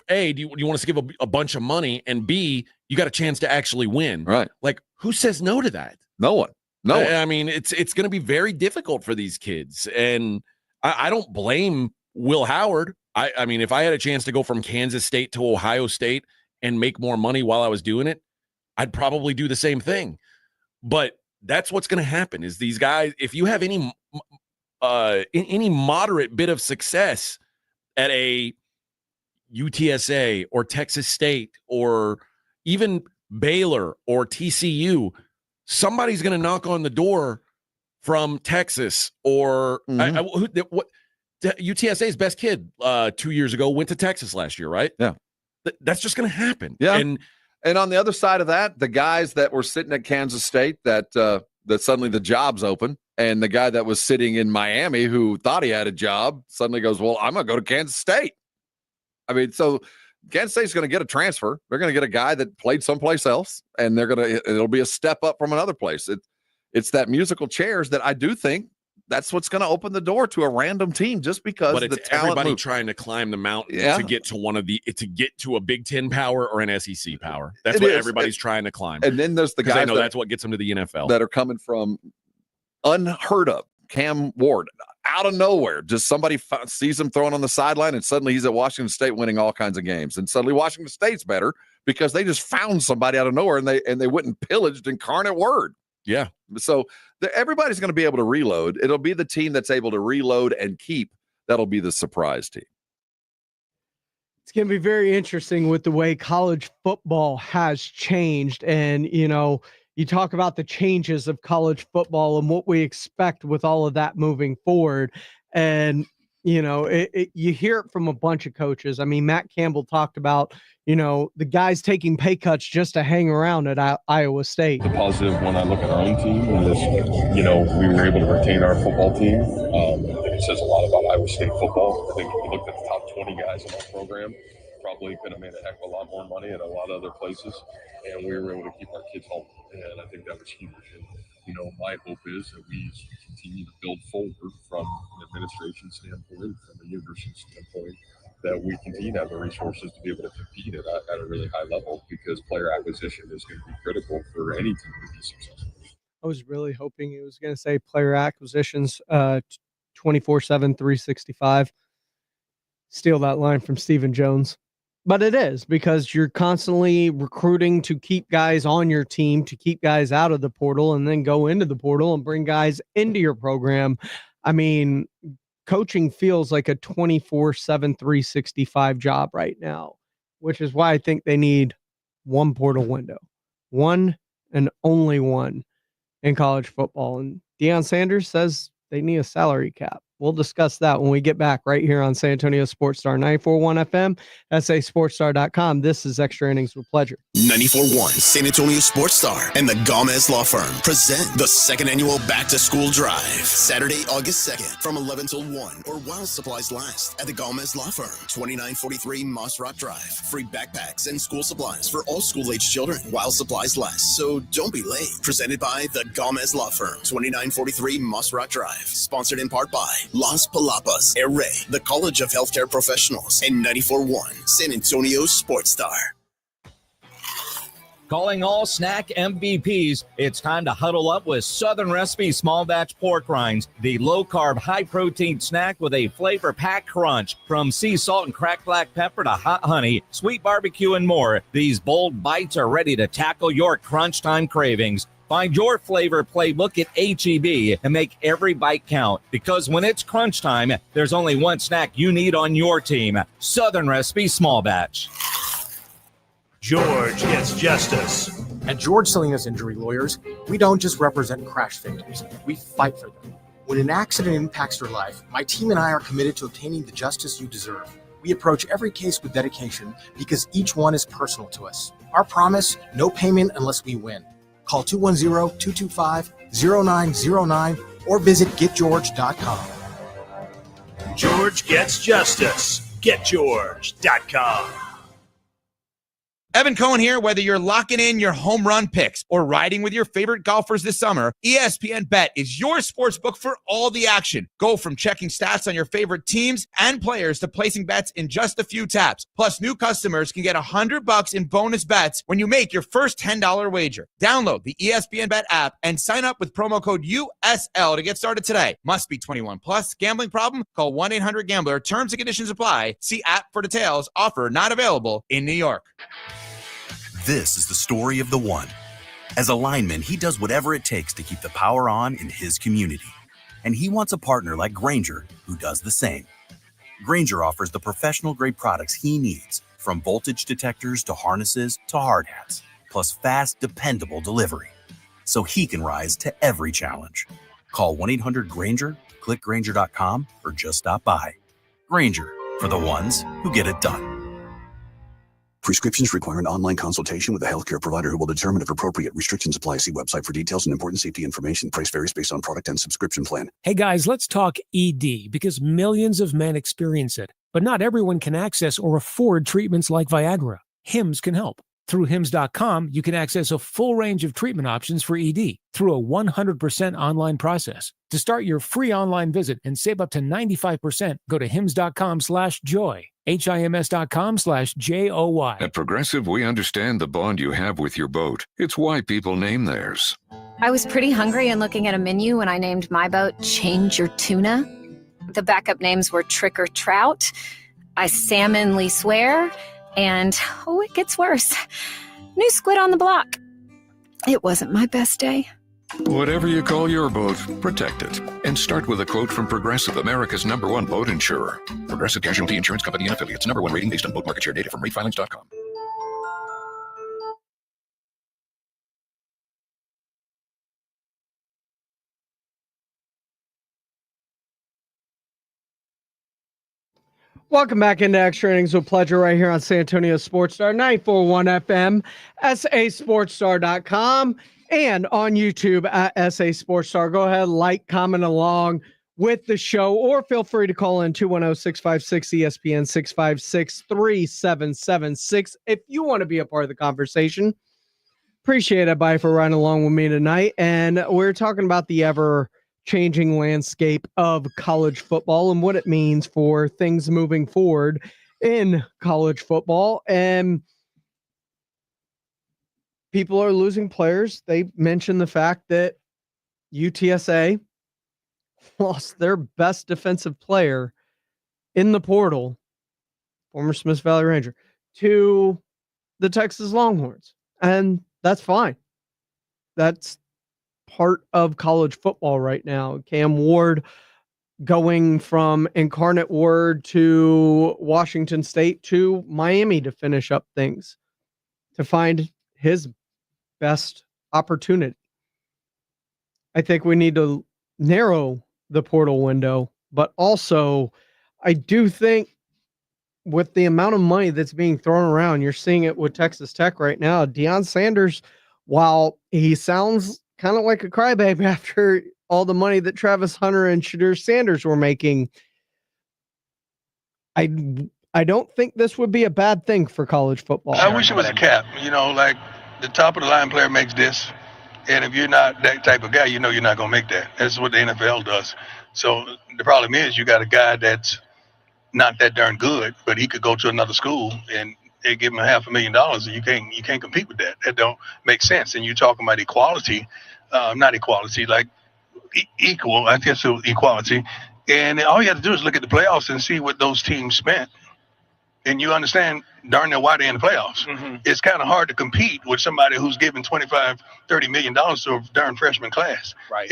do you want us to give a bunch of money, and B, you got a chance to actually win?" Right? Like, who says no to that? No one. No one. I mean, it's going to be very difficult for these kids, and I don't blame Will Howard. I mean, if I had a chance to go from Kansas State to Ohio State and make more money while I was doing it, I'd probably do the same thing. But that's what's going to happen is these guys, if you have any moderate bit of success at a UTSA or Texas State or even Baylor or TCU, somebody's going to knock on the door from Texas or UTSA's best kid 2 years ago went to Texas last year, right? Yeah. That's just going to happen. Yeah. And on the other side of that, the guys that were sitting at Kansas State that suddenly the job's open, and the guy that was sitting in Miami who thought he had a job suddenly goes, "Well, I'm going to go to Kansas State." I mean, so Kansas State's going to get a transfer. They're going to get a guy that played someplace else, and it'll be a step up from another place. It's that musical chairs that I do think that's what's going to open the door to a random team just because but it's the talent everybody moves. trying to climb the mountain to get to a Big Ten power or an SEC power. That's what everybody's trying to climb. And then there's the guys that's what gets them to the NFL that are coming from unheard of. Cam Ward, out of nowhere, just somebody sees him throwing on the sideline, and suddenly he's at Washington State winning all kinds of games. And suddenly Washington State's better because they just found somebody out of nowhere, and they went and pillaged Incarnate Word. Yeah. So everybody's going to be able to reload. It'll be the team that's able to reload and keep. That'll be the surprise team. It's going to be very interesting with the way college football has changed. And, you talk about the changes of college football and what we expect with all of that moving forward. And, you hear it from a bunch of coaches. I mean, Matt Campbell talked about, the guys taking pay cuts just to hang around at Iowa State. The positive when I look at our own team is, we were able to retain our football team. I think it says a lot about Iowa State football. I think if you looked at the top 20 guys in our program, probably could have made a heck of a lot more money at a lot of other places, and we were able to keep our kids home, and I think that was huge. And my hope is that we continue to build forward from an administration standpoint, from a university standpoint, that we continue to have the resources to be able to compete at a really high level, because player acquisition is going to be critical for any team to be successful. I was really hoping it was going to say player acquisitions 24/7, 365. Steal that line from Stephen Jones. But it is, because you're constantly recruiting to keep guys on your team, to keep guys out of the portal, and then go into the portal and bring guys into your program. I mean, coaching feels like a 24/7, 365 job right now, which is why I think they need one portal window, one and only one in college football. And Deion Sanders says they need a salary cap. We'll discuss that when we get back right here on San Antonio Sports Star 94.1 FM, SASportsStar.com. This is Extra Innings with Pleasure. 94.1 San Antonio Sports Star and the Gomez Law Firm present the second annual Back to School Drive, Saturday, August 2nd from 11 till 1, or while supplies last, at the Gomez Law Firm, 2943 Moss Rock Drive. Free backpacks and school supplies for all school-age children while supplies last, so don't be late. Presented by the Gomez Law Firm, 2943 Moss Rock Drive. Sponsored in part by Las Palapas, Array, the College of Healthcare Professionals, and 94.1 San Antonio Sports Star. Calling all snack MVPs, it's time to huddle up with Southern Recipe Small Batch Pork Rinds, the low-carb, high-protein snack with a flavor-packed crunch. From sea salt and cracked black pepper to hot honey, sweet barbecue, and more, these bold bites are ready to tackle your crunch time cravings. Find your flavor playbook at H-E-B and make every bite count, because when it's crunch time, there's only one snack you need on your team. Southern Recipe Small Batch. George gets justice. At George Salinas Injury Lawyers, we don't just represent crash victims, we fight for them. When an accident impacts your life, my team and I are committed to obtaining the justice you deserve. We approach every case with dedication because each one is personal to us. Our promise, no payment unless we win. Call 210-225-0909 or visit getgeorge.com. George gets justice. Getgeorge.com. Evan Cohen here. Whether you're locking in your home run picks or riding with your favorite golfers this summer, ESPN Bet is your sports book for all the action. Go from checking stats on your favorite teams and players to placing bets in just a few taps. Plus, new customers can get $100 in bonus bets when you make your first $10 wager. Download the ESPN Bet app and sign up with promo code USL to get started today. Must be 21 plus. Gambling problem? Call 1-800-GAMBLER. Terms and conditions apply. See app for details. Offer not available in New York. This is the story of the one. As a lineman, he does whatever it takes to keep the power on in his community. And he wants a partner like Grainger who does the same. Grainger offers the professional-grade products he needs, from voltage detectors to harnesses to hard hats, plus fast, dependable delivery, so he can rise to every challenge. Call 1-800-GRAINGER, click Grainger.com, or just stop by. Grainger, for the ones who get it done. Prescriptions require an online consultation with a healthcare provider who will determine if appropriate. Restrictions apply. See website for details and important safety information. Price varies based on product and subscription plan. Hey guys, let's talk ED because millions of men experience it, but not everyone can access or afford treatments like Viagra. Hims can help. Through Hims.com, you can access a full range of treatment options for ED through a 100% online process. To start your free online visit and save up to 95%, go to Hims.com/joy. HIMS.com/JOY. At Progressive, we understand the bond you have with your boat. It's why people name theirs. I was pretty hungry and looking at a menu when I named my boat Change Your Tuna. The backup names were Trick or Trout, I Salmonly Swear, and, oh, it gets worse, New Squid on the Block. It wasn't my best day. Whatever you call your boat, protect it. And start with a quote from Progressive, America's #1 boat insurer. Progressive Casualty Insurance Company and Affiliates. #1 rating based on boat market share data from ratefilings.com. Welcome back into Extra Innings with Pleasure right here on San Antonio Sports Star, 94.1 FM, sasportstar.com, and on YouTube at SA Sports Star. Go ahead, like, comment along with the show, or feel free to call in 210-656-ESPN, 656-3776 if you want to be a part of the conversation. Appreciate it, bye, for riding along with me tonight. And we're talking about the ever-changing landscape of college football and what it means for things moving forward in college football. And people are losing players. They mentioned the fact that UTSA lost their best defensive player in the portal, former Smith Valley Ranger, to the Texas Longhorns. And that's fine. That's part of college football right now. Cam Ward going from Incarnate Word to Washington State to Miami to finish up things, to find his best opportunity. I think we need to narrow the portal window, but also I do think with the amount of money that's being thrown around, you're seeing it with Texas Tech right now. Deion Sanders, while he sounds kind of like a crybaby after all the money that Travis Hunter and Shadur Sanders were making, I don't think this would be a bad thing for college football. I wish it was a cap. You know, like the top of the line player makes this, and if you're not that type of guy, you know you're not going to make that. That's what the NFL does. So the problem is you got a guy that's not that darn good, but he could go to another school and they give them $500,000, and you can't compete with that. That don't make sense. And you're talking about equality, not equality, like equal. I guess it was equality. And all you have to do is look at the playoffs and see what those teams spent, and you understand darn near why they're in the playoffs. Mm-hmm. It's kind of hard to compete with somebody who's giving $25-30 million to a darn freshman class. Right.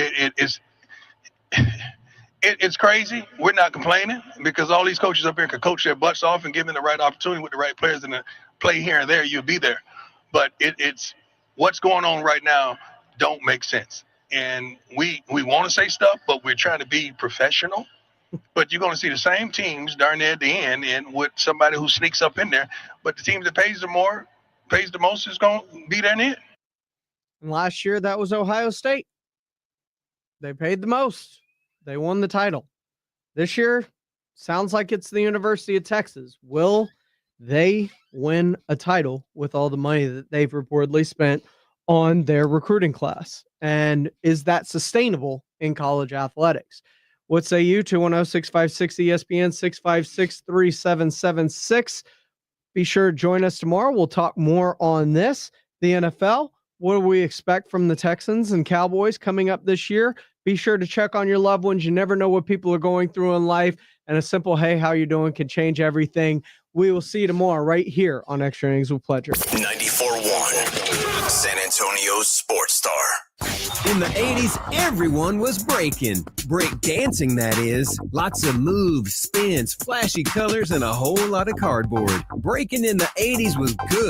It's crazy. We're not complaining because all these coaches up here can coach their butts off and give them the right opportunity with the right players and play here and there. You'll be there. But it's what's going on right now don't make sense. And we want to say stuff, but we're trying to be professional. But you're going to see the same teams darn near at the end and with somebody who sneaks up in there. But the team that pays the most is going to be there in the end. And last year, that was Ohio State. They paid the most. They won the title. This year, sounds like it's the University of Texas. Will they win a title with all the money that they've reportedly spent on their recruiting class? And is that sustainable in college athletics? What say you? 210-656-ESPN, 656-3776. Be sure to join us tomorrow. We'll talk more on this. The NFL, what do we expect from the Texans and Cowboys coming up this year? Be sure to check on your loved ones. You never know what people are going through in life. And a simple, hey, how you doing can change everything. We will see you tomorrow right here on Extra Innings with Pleasure. 94.1, San Antonio's Sports Star. In the 80s, everyone was breaking. Break dancing, that is. Lots of moves, spins, flashy colors, and a whole lot of cardboard. Breaking in the 80s was good.